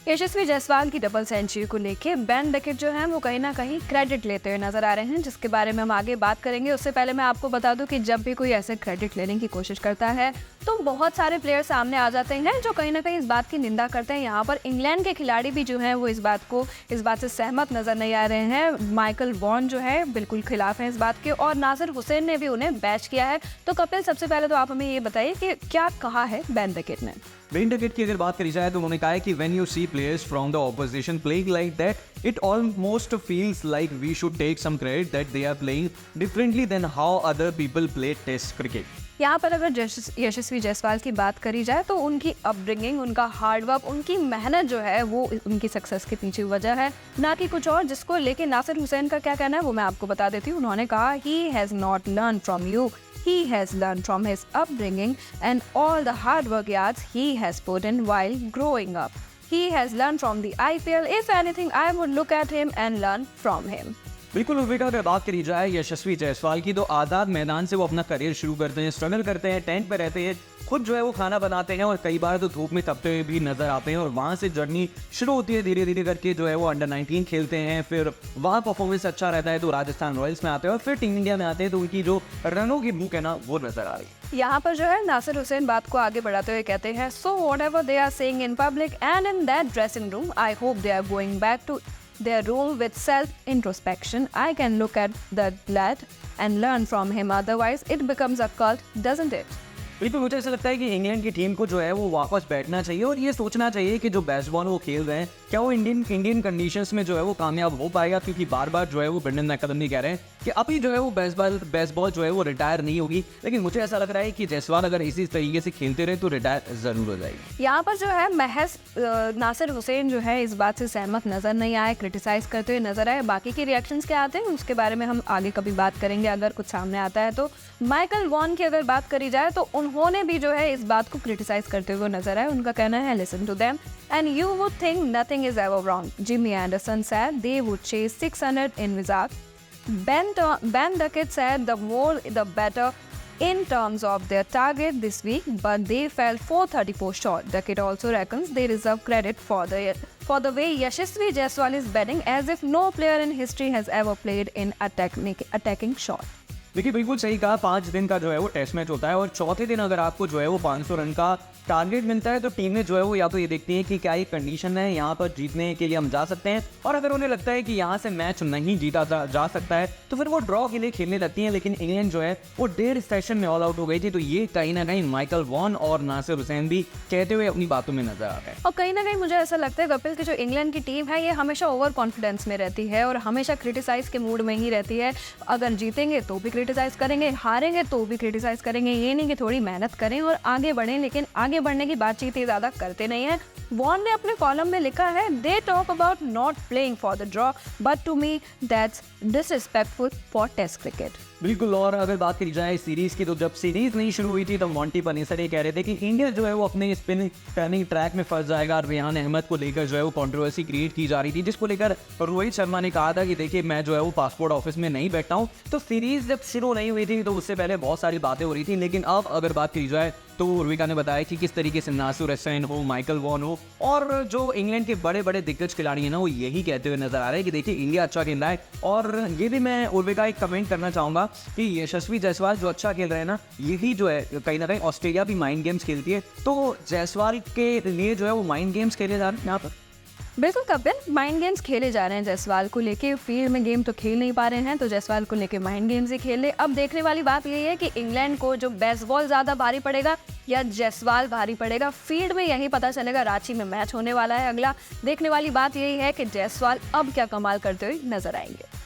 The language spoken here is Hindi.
यशस्वी जायसवाल की डबल सेंचुरी को लेके बेन डकेट जो है वो कहीं ना कहीं क्रेडिट लेते हुए नजर आ रहे हैं, जिसके बारे में हम आगे बात करेंगे। उससे पहले मैं आपको बता दूं कि जब भी कोई ऐसे क्रेडिट लेने की कोशिश करता है तो बहुत सारे प्लेयर सामने आ जाते हैं जो कहीं ना कहीं इस बात की निंदा करते हैं। यहाँ पर इंग्लैंड के खिलाड़ी भी जो हैं वो इस बात से सहमत नजर नहीं आ रहे हैं। माइकल वॉन जो है बिल्कुल खिलाफ हैं इस बात के, और नासिर हुसैन ने भी उन्हें बैच किया है। तो कपिल, सबसे पहले तो आप हमें ये बताइए कि क्या कहा है बेन डकेट ने। बेन डकेट की अगर बात करी जाए तो उन्होंने कहा है कि when you see players from the opposition playing like that, it almost feels like we should take some credit that they are playing differently than how other people play test cricket. यहाँ पर अगर यशस्वी जायसवाल की बात करी जाए तो उनकी अपब्रिंगिंग, उनका हार्डवर्क, उनकी मेहनत जो है वो उनकी सक्सेस के पीछे वजह है, ना कि कुछ और। जिसको लेके नासिर हुसैन का क्या कहना है वो मैं आपको बता देती हूँ। उन्होंने कहा he has not learned from you, he has learned from his upbringing and all the hard work yards he has put in while growing up. He has learned from the IPL. If anything, I would look at him and learn from him. बिल्कुल उर्विका, अगर बात करी जाए यशस्वी जायसवाल की तो आज़ाद मैदान से वो अपना करियर शुरू करते हैं, स्ट्रगल करते हैं, टेंट पे रहते हैं, खुद जो है वो खाना बनाते हैं और कई बार तो धूप में तपते हुए भी नजर आते हैं। और वहाँ से जर्नी शुरू होती है, धीरे धीरे करके जो है वो अंडर 19 खेलते हैं, फिर वहाँ परफॉर्मेंस अच्छा रहता है तो राजस्थान रॉयल्स में आते हैं और फिर टीम इंडिया में आते हैं तो उनकी जो रनों की भूख है ना वो नजर आ रही है। यहाँ पर जो है नासिर हुसैन बात को आगे बढ़ाते हुए कहते हैं, so whatever they are saying in public and in that dressing room, I hope they are going back to their room with self-introspection. I can look at that lad and learn from him. Otherwise, it becomes a cult, doesn't it? बिल्कुल, मुझे ऐसा लगता है कि इंग्लैंड की टीम को जो है वो वापस बैठना चाहिए और ये सोचना चाहिए कि जो बेसबॉल वो खेल रहे हैं क्या वो इंडियन कंडीशंस में जो है वो कामयाब हो पाएगा, क्योंकि बार बार जो है वो ब्रेंडन मैकलम कह रहे हैं कि अभी जो है वो बेसबॉल जो है वो रिटायर नहीं होगी। लेकिन मुझे ऐसा लग रहा है कि जायसवाल अगर इसी तरीके से खेलते रहे तो रिटायर जरूर हो जाएगी। यहाँ पर जो है महज नासिर हुसैन जो है इस बात से सहमत नजर नहीं आए, क्रिटिसाइज करते हुए नजर आए। बाकी के रिएक्शंस क्या आते हैं उसके बारे में हम आगे कभी बात करेंगे अगर कुछ सामने आता है तो। माइकल वॉन की अगर बात करी जाए तो उन्होंने भी जो है इस बात को क्रिटिसाइज करते हुए नजर आए। उनका कहना है, listen to them and you would think nothing is ever wrong. Jimmy Anderson said they would chase 600 in Vizag. Ben Duckett said the more the better in terms of their target this week, but they fell 434 short. Duckett also reckons they deserve credit for the way Yashasvi Jaiswal is batting, as if no player in history has ever played in attacking shot. देखिए, बिल्कुल सही कहा। 5 दिन का जो है वो टेस्ट मैच होता है और चौथे दिन अगर आपको जो है वो 500 रन का टारगेट मिलता है तो टीमें जो है वो या तो ये देखती हैं कि क्या ये कंडीशन है यहाँ पर जीतने के लिए हम जा सकते हैं, और अगर उन्हें लगता है कि यहाँ से मैच नहीं जीता जा सकता है तो फिर वो ड्रॉ के लिए खेलने लगती हैं। लेकिन इंग्लैंड जो है वो 1.5 सेशन में ऑल आउट हो गई थी, तो ये कहीं ना कहीं माइकल वॉन और नासिर हुसैन भी कहते हुए अपनी बातों में नजर आ रहे हैं। और कहीं ना कहीं मुझे ऐसा लगता है कपिल की जो इंग्लैंड की टीम है ये हमेशा ओवर कॉन्फिडेंस में रहती है और हमेशा क्रिटिसाइज के मूड में ही रहती है। अगर जीतेंगे तो भी क्रिटिसाइज करेंगे, हारेंगे तो भी क्रिटिसाइज करेंगे। ये नहीं कि थोड़ी मेहनत करें और आगे बढ़ें, लेकिन आगे बढ़ने की बातचीत ज़्यादा करते नहीं है। वॉन ने अपने कॉलम में लिखा है, they talk about not playing for the draw but to me that's disrespectful for test cricket. बिल्कुल। और अगर बात करी जाए सीरीज की तो जब सीरीज नहीं शुरू हुई थी तो मॉन्टी पनेसर ये कह रहे थे कि इंडिया जो है वो अपने स्पिन टर्निंग ट्रैक में फंस जाएगा। और रेहान अहमद को लेकर जो है वो कंट्रोवर्सी क्रिएट की जा रही थी, जिसको लेकर रोहित शर्मा ने कहा था कि देखिए मैं जो है वो पासपोर्ट ऑफिस में नहीं बैठता हूँ। तो सीरीज जब शुरू नहीं हुई थी तो उससे पहले बहुत सारी बातें हो रही थी, लेकिन अब अगर बात करी जाए तो उर्विका ने बताया कि किस तरीके से नासिर हुसैन हो, माइकल वॉन हो और जो इंग्लैंड के बड़े बड़े दिग्गज खिलाड़ी हैं ना वो यही कहते हुए नजर आ रहे हैं कि देखिए इंडिया अच्छा खेल रहा है। और ये भी मैं उर्विका एक कमेंट करना चाहूँगा कि यशस्वी जायसवाल जो अच्छा खेल रहे हैं ना, यही जो है कहीं ना कहीं ऑस्ट्रेलिया भी माइंड गेम्स खेलती है, तो जायसवाल के लिए जो है वो माइंड गेम्स खेले जा रहे हैं यहाँ पर। बिल्कुल कपिल, माइंड गेम्स खेले जा रहे हैं जायसवाल को लेके। फील्ड में गेम तो खेल नहीं पा रहे हैं तो जायसवाल को लेके माइंड गेम्स ही खेल ले। अब देखने वाली बात यही है कि इंग्लैंड को जो बेसबॉल ज़्यादा भारी पड़ेगा या जायसवाल भारी पड़ेगा, फील्ड में यही पता चलेगा। रांची में मैच होने वाला है अगला। देखने वाली बात यही है कि जायसवाल अब क्या कमाल करते हुए नजर आएंगे।